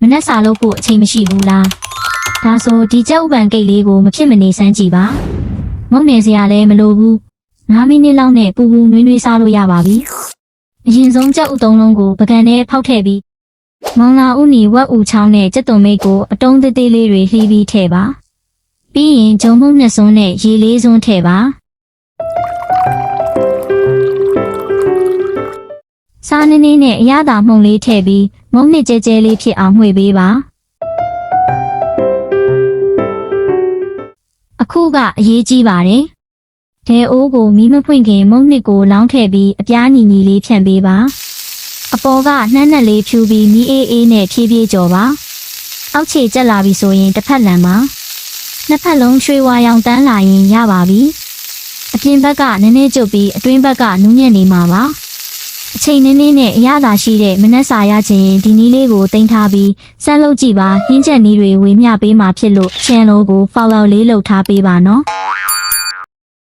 မနှက်စာလို့ကိုအချိန်မရှိဘူးလားဒါဆိုဒီကြက်ဥပံကိတ်လေးကိုမဖြစ်မနေစမ်းကြည့်ပါမုံနေစရာလည်းမလိုဘူး9 မိနစ်လောက်နဲ့ပူပူနွေးနွေးစားလို့ရပါပြီအရင်ဆုံးကြက်ဥ3 လုံးကိုပကံထဲဖောက်ထည့်ပြီးမောင်လာဥနီဝက်ဥချောင်းနဲ့ကြက်သွန်မိတ်ကိုအတုံးသေးသေးလေးတွေလှီးပြီးထည့်ပါပြီးရင်ဂျုံမှုနှစ်စွန်းနဲ့ရေလေးစွန်းထည့်ပါစားနည်းနည်းနဲ့အရသာမှုန်လေးထည့်ပြီးမုံနှစ်ကျဲကျဲလေးဖြစ်အောင်မှွေပေးပါအခုကအရေးကြီးပါတယ်ဒဲအိုးကိုမီးမဖွင့်ခင်မုံနှစ်ကိုလောင်းထည့်ပြီးအပြားညီညီလေးဖြန့်ပေးပါအပေါ်ကနှမ်းနှက်လေးဖြူပြီးမီးအေးအေးနဲ့ဖြည်းဖြည်းကြော်ပါအောက်ခြေကျက်လာပြီဆိုရင်တစ်ဖက်လန်ပါနှစ်ဖက်လုံးရွှေဝါရောင်တန်းလာရင်ရပါပြီအပြင်ဘက်ကနည်းနည်းကျုပ်ပြီးအတွင်းဘက်ကနူးညံ့နေမှာပါအချိန်နည်းနည်းနဲ့အရသာရှိတဲ့မနှက်စာရခြင်းဒီနည်းလေးကိုတင်ထားပြီးစမ်းလုပ်ကြည့်ပါဟင်းချက်နည်းတွေဝေမျှပေးမှာဖြစ်လို့ channel ကို follow လေးလုပ်ထားပေးပါနော်